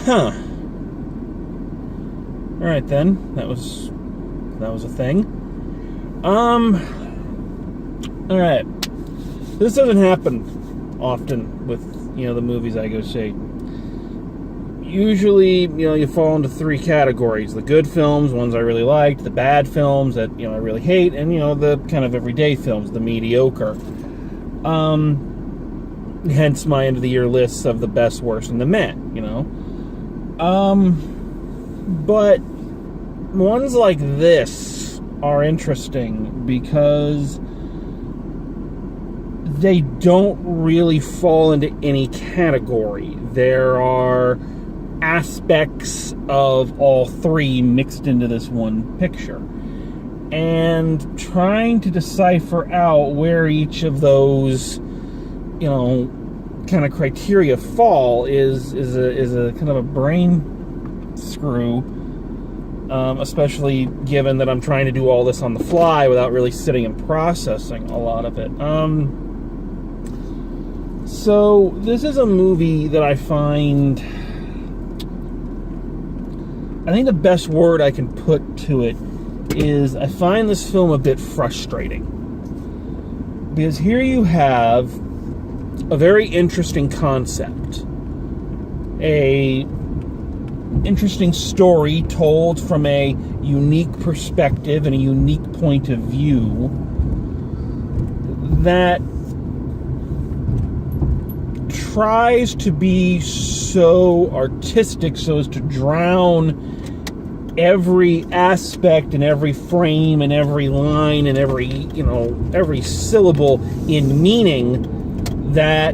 Huh. Alright then. That was a thing. Alright. This doesn't happen often with, the movies I go see. Usually, you fall into three categories. The good films, ones I really liked, the bad films that, I really hate, and, the kind of everyday films, the mediocre. Hence my end of the year lists of the best, worst, and the meh, But ones like this are interesting because they don't really fall into any category. There are aspects of all three mixed into this one picture. And trying to decipher out where each of those, kind of criteria fall is a kind of a brain screw, especially given that I'm trying to do all this on the fly without really sitting and processing a lot of it. So this is a movie that I think the best word I can put to it is I find this film a bit frustrating. Because here you have a very interesting concept. A interesting story told from a unique perspective and a unique point of view that tries to be so artistic so as to drown every aspect and every frame and every line and every syllable in meaning, that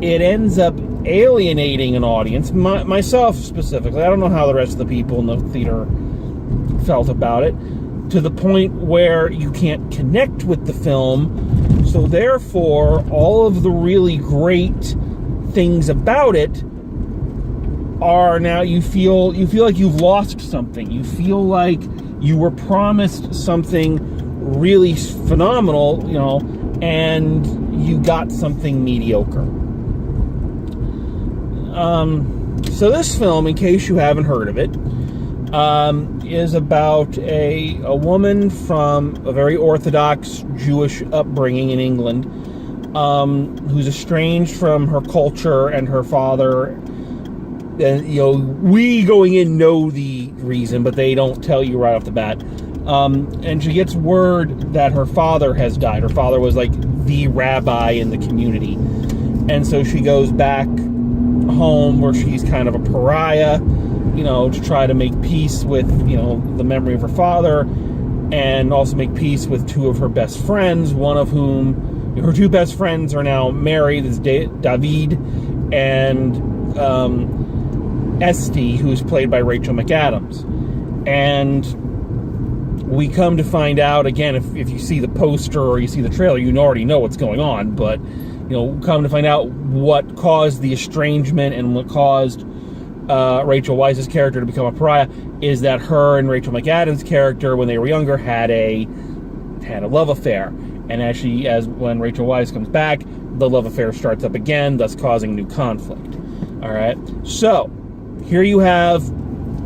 it ends up alienating an audience, myself specifically. I don't know how the rest of the people in the theater felt about it, to the point where you can't connect with the film. So therefore, all of the really great things about it are now you feel like you've lost something. You feel like you were promised something really phenomenal, and you got something mediocre. So this film, in case you haven't heard of it, is about a woman from a very Orthodox Jewish upbringing in England, who's estranged from her culture and her father. And, we going in know the reason, but they don't tell you right off the bat. And she gets word that her father has died. Her father was like the rabbi in the community. And so she goes back home where she's kind of a pariah, to try to make peace with, the memory of her father, and also make peace with two of her best friends, one of whom, her two best friends are now married. It's David and Esty, who's played by Rachel McAdams. And we come to find out, again, if you see the poster or you see the trailer, you already know what's going on, but, come to find out what caused the estrangement and what caused Rachel Weisz's character to become a pariah is that her and Rachel McAdams' character, when they were younger, had a love affair. And when Rachel Weisz comes back, the love affair starts up again, thus causing new conflict. All right? So, here you have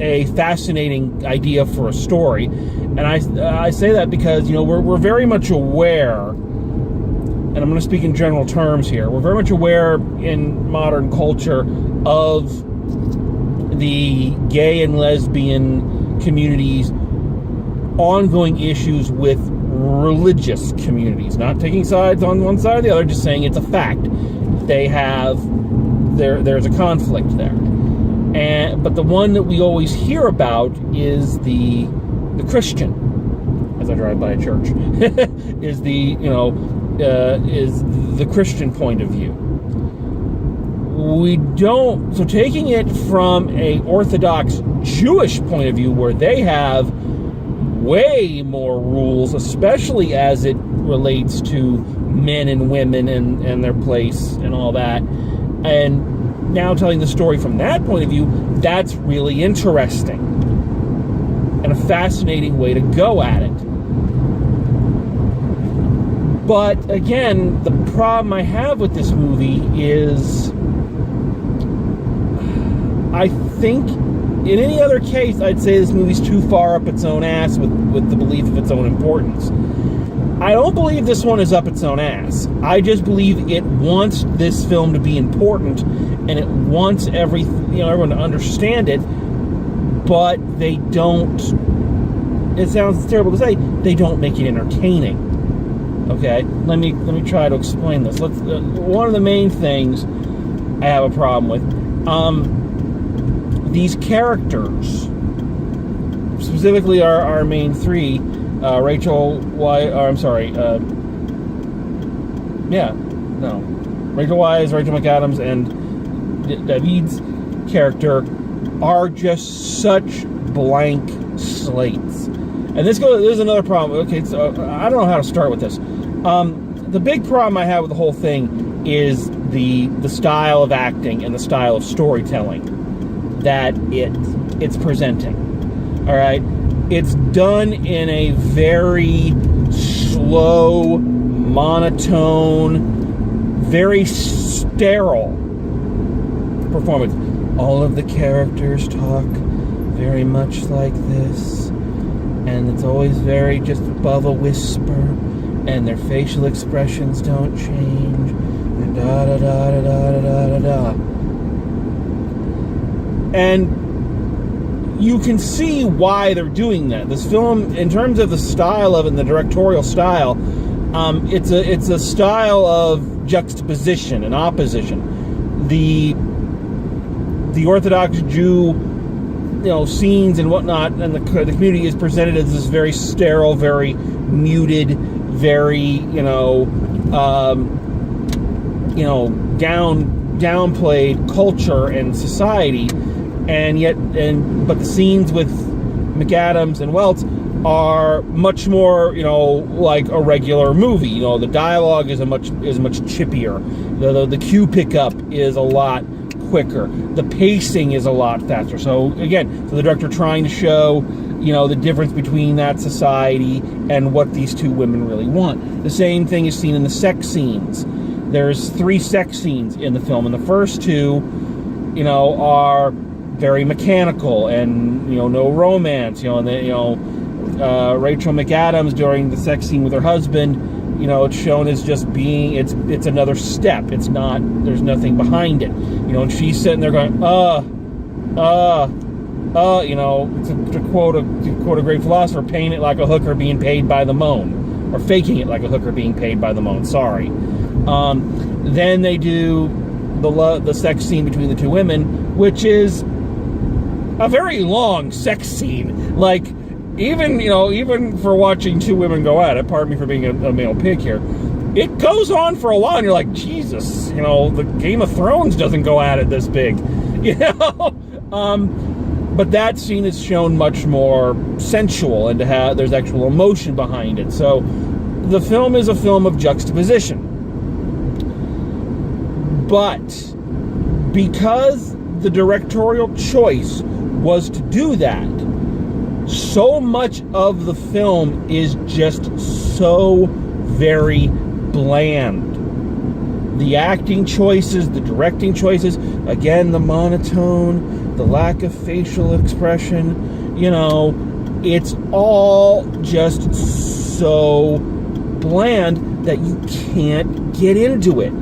a fascinating idea for a story, and I say that because we're very much aware, and I'm going to speak in general terms here. We're very much aware in modern culture of the gay and lesbian communities' ongoing issues with religious communities. Not taking sides on one side or the other, just saying it's a fact. There's a conflict there. But the one that we always hear about is the Christian, as I drive by a church, is the Christian point of view. So taking it from a Orthodox Jewish point of view, where they have way more rules, especially as it relates to men and women and their place and all that, and now telling the story from that point of view, that's really interesting and a fascinating way to go at it. But again, the problem I have with this movie is, I think in any other case, I'd say this movie's too far up its own ass with the belief of its own importance. I don't believe this one is up its own ass. I just believe it wants this film to be important, and it wants everyone to understand it, but they don't. It sounds terrible to say, they don't make it entertaining. Okay, let me try to explain this. One of the main things I have a problem with, these characters, specifically our main three, Rachel Wise, Rachel McAdams, and David's character are just such blank slates. And there's another problem. Okay, so I don't know how to start with this. The big problem I have with the whole thing is the style of acting and the style of storytelling that it's presenting. All right, it's done in a very slow, monotone, very sterile performance. All of the characters talk very much like this, and it's always very just above a whisper, and their facial expressions don't change, and da da da da da da da da. And you can see why they're doing that. This film, in terms of the style of it and the directorial style, it's a style of juxtaposition and opposition. The Orthodox Jew, scenes and whatnot, and the community is presented as this very sterile, very muted, very downplayed culture and society, but the scenes with McAdams and Welts are much more, like a regular movie. The dialogue is much chippier. The cue pickup is a lot quicker. The pacing is a lot faster. So again, the director trying to show, the difference between that society and what these two women really want. The same thing is seen in the sex scenes. There's 3 sex scenes in the film, and the first 2, are very mechanical and no romance. Rachel McAdams during the sex scene with her husband, it's shown as just being, it's another step. It's not, there's nothing behind it. And she's sitting there going, to quote a great philosopher, paying it like a hooker being paid by the moan, or faking it like a hooker being paid by the moan. Sorry. Then they do the sex scene between the 2 women, which is a very long sex scene. Like, even for watching 2 women go at it, pardon me for being a male pig here, it goes on for a while, and you're like, Jesus, the Game of Thrones doesn't go at it this big, but that scene is shown much more sensual, and there's actual emotion behind it. So the film is a film of juxtaposition. But because the directorial choice was to do that, so much of the film is just so very bland. The acting choices, the directing choices, again, the monotone, the lack of facial expression, it's all just so bland that you can't get into it.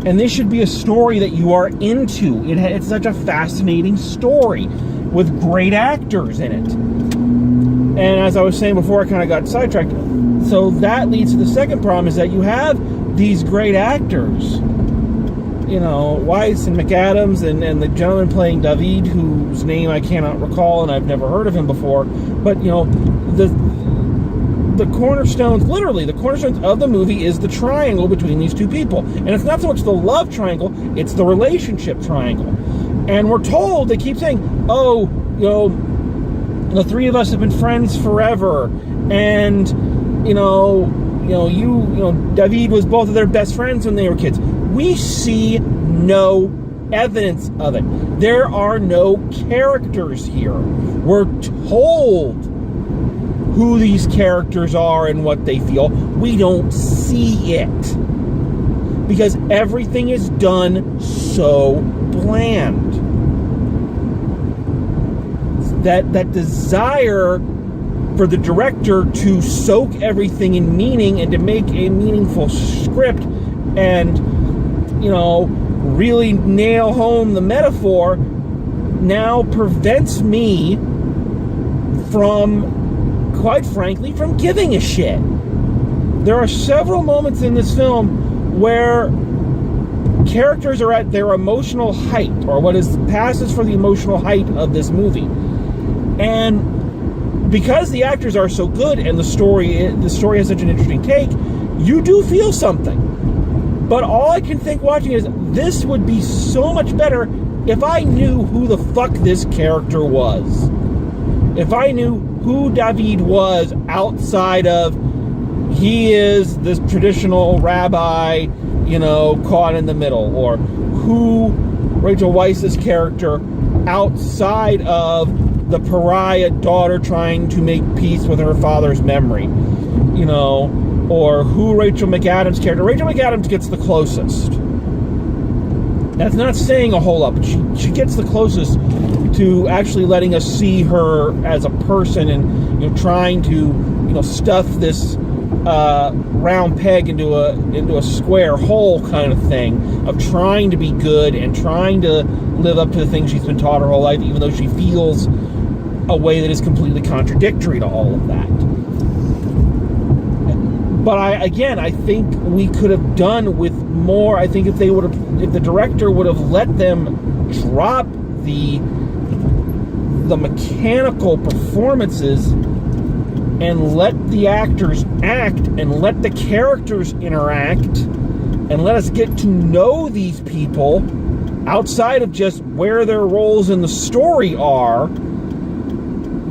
And this should be a story that you are into. It's such a fascinating story with great actors in it. And as I was saying before, I kind of got sidetracked. So that leads to the second problem, is that you have these great actors, Weiss and McAdams, and the gentleman playing David, whose name I cannot recall, and I've never heard of him before. But, the cornerstones, literally, the cornerstones of the movie is the triangle between these 2 people. And it's not so much the love triangle, it's the relationship triangle. And we're told, they keep saying, the 3 of us have been friends forever. And, David was both of their best friends when they were kids. We see no evidence of it. There are no characters here. We're told who these characters are and what they feel. We don't see it because everything is done so bland. That desire for the director to soak everything in meaning and to make a meaningful script and, really nail home the metaphor now prevents me from, quite frankly, from giving a shit. There are several moments in this film where characters are at their emotional height, or what passes for the emotional height of this movie. And because the actors are so good and the story has such an interesting take, you do feel something. But all I can think watching is, this would be so much better if I knew who the fuck this character was. If I knew who David was outside of, he is this traditional rabbi, caught in the middle, or who Rachel Weisz's character outside of the pariah daughter trying to make peace with her father's memory, or who Rachel McAdams' character. Rachel McAdams gets the closest. That's not saying a whole lot, but she gets the closest to actually letting us see her as a person and trying to stuff this round peg into a square hole kind of thing, of trying to be good and trying to live up to the things she's been taught her whole life, even though she feels a way that is completely contradictory to all of that. But I think we could have done with more. I think if the director would have let them drop the mechanical performances and let the actors act and let the characters interact and let us get to know these people outside of just where their roles in the story are,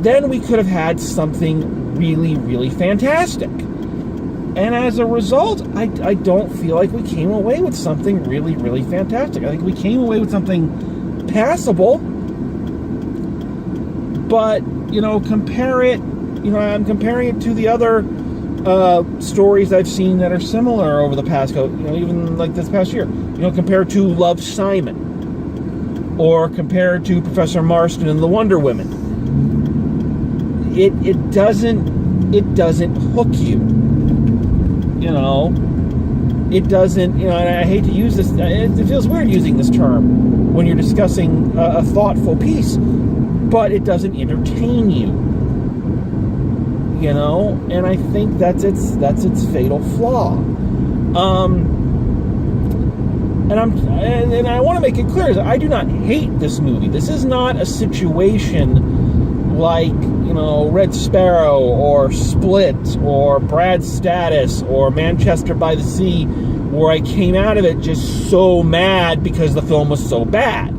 then we could have had something really, really fantastic. And as a result, I don't feel like we came away with something really, really fantastic. I think we came away with something passable. But, compare it, I'm comparing it to the other stories I've seen that are similar over the past, even like this past year. Compared to Love, Simon, or compared to Professor Marston and the Wonder Women. It doesn't hook you. It doesn't, and I hate to use this, it feels weird using this term when you're discussing a thoughtful piece, but it doesn't entertain you, and I think that's its fatal flaw. And I want to make it clear, I do not hate this movie. This is not a situation like, Red Sparrow or Split or Brad's Status or Manchester by the Sea, where I came out of it just so mad because the film was so bad.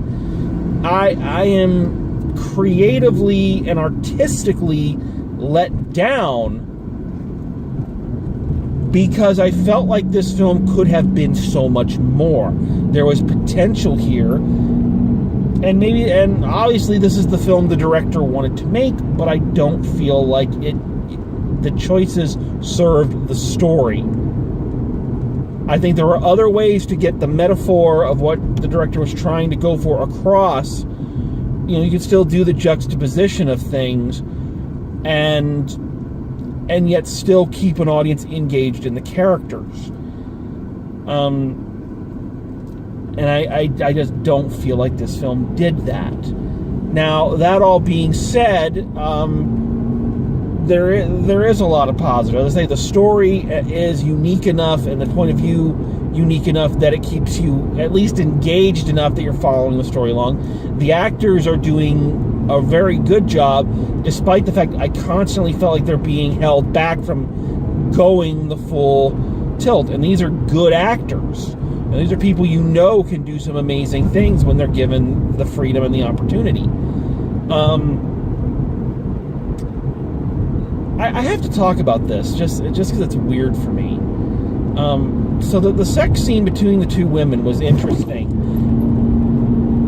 I am creatively and artistically let down because I felt like this film could have been so much more. There was potential here. And obviously this is the film the director wanted to make, but I don't feel like the choices served the story. I think there were other ways to get the metaphor of what the director was trying to go for across. You could still do the juxtaposition of things and yet still keep an audience engaged in the characters. And I just don't feel like this film did that. Now, that all being said, there is a lot of positive. As I say, the story is unique enough and the point of view unique enough that it keeps you at least engaged enough that you're following the story along. The actors are doing a very good job, despite the fact I constantly felt like they're being held back from going the full tilt. And these are good actors. And these are people can do some amazing things when they're given the freedom and the opportunity. I have to talk about this just because it's weird for me. So the sex scene between the two women was interesting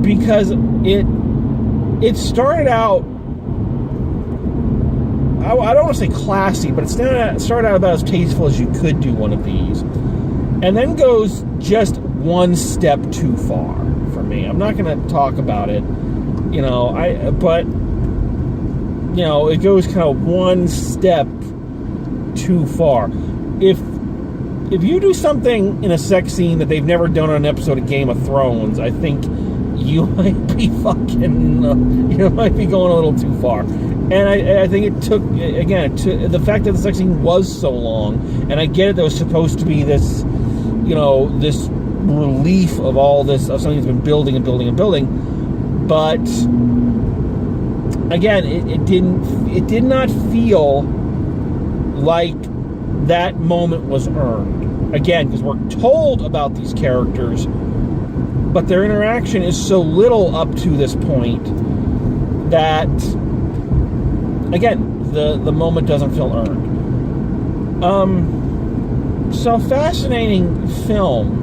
because it started out. I don't want to say classy, but it started out about as tasteful as you could do one of these. And then goes just one step too far for me. I'm not going to talk about it, but it goes kind of one step too far. If you do something in a sex scene that they've never done on an episode of Game of Thrones, I think you might be might be going a little too far. And I think it took, again, the fact that the sex scene was so long, and I get it, that was supposed to be this, this relief of all this, of something that's been building and building and building, but again, it did not feel like that moment was earned. Again, because we're told about these characters, but their interaction is so little up to this point that, again, the moment doesn't feel earned. So fascinating film,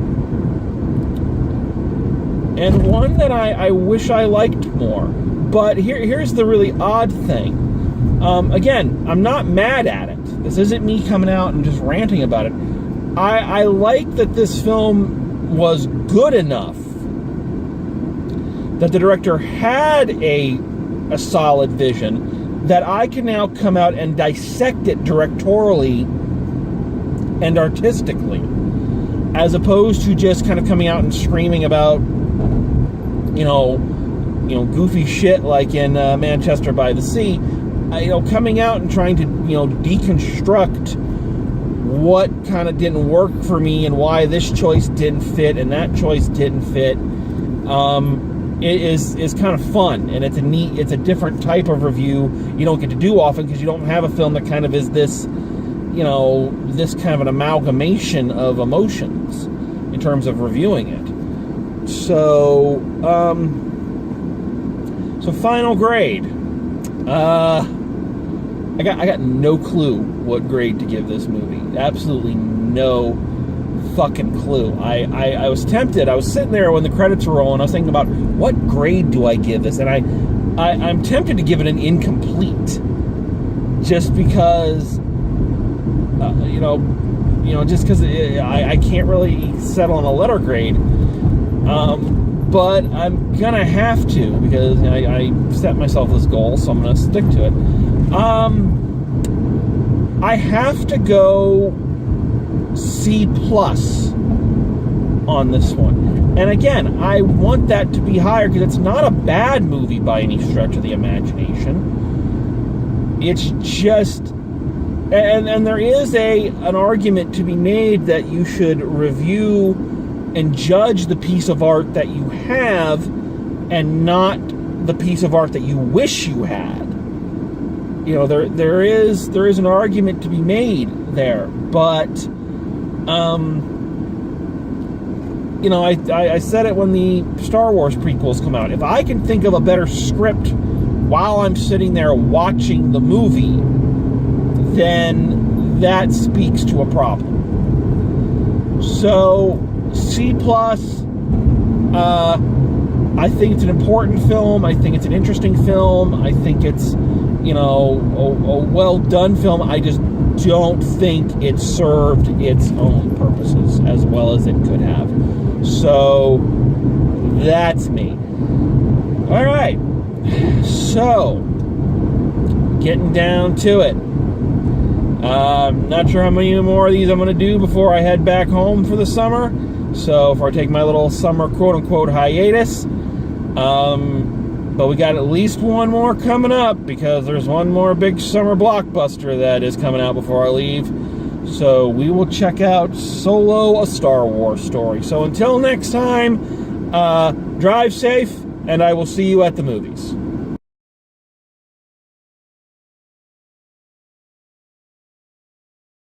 and one that I wish I liked more. But here's the really odd thing. Again, I'm not mad at it. This isn't me coming out and just ranting about it. I like that this film was good enough that the director had a solid vision that I can now come out and dissect it directorially and artistically, as opposed to just kind of coming out and screaming about, goofy shit like in Manchester by the Sea. Coming out and trying to, deconstruct what kind of didn't work for me and why this choice didn't fit and that choice didn't fit, it is kind of fun, and it's a different type of review you don't get to do often, because you don't have a film that kind of is this, this kind of an amalgamation of emotions in terms of reviewing it. So, final grade. I got no clue what grade to give this movie. Absolutely no fucking clue. I was tempted. I was sitting there when the credits were rolling. I was thinking about, what grade do I give this? And I'm tempted to give it an incomplete, just because, just because I can't really settle on a letter grade. But I'm gonna have to, because I set myself this goal, so I'm gonna stick to it. I have to go C+ on this one. And again, I want that to be higher, because it's not a bad movie by any stretch of the imagination. It's just, and there is an argument to be made that you should review and judge the piece of art that you have, and not the piece of art that you wish you had. There is an argument to be made there, but I said it when the Star Wars prequels come out. If I can think of a better script while I'm sitting there watching the movie, then that speaks to a problem. So C+. I think it's an important film. I think it's an interesting film. I think it's, a well-done film. I just don't think it served its own purposes as well as it could have. So, that's me. All right. So, getting down to it. Not sure how many more of these I'm going to do before I head back home for the summer. So, before I take my little summer quote-unquote hiatus. But we got at least one more coming up, because there's one more big summer blockbuster that is coming out before I leave. So we will check out Solo: A Star Wars Story. So until next time, drive safe, and I will see you at the movies.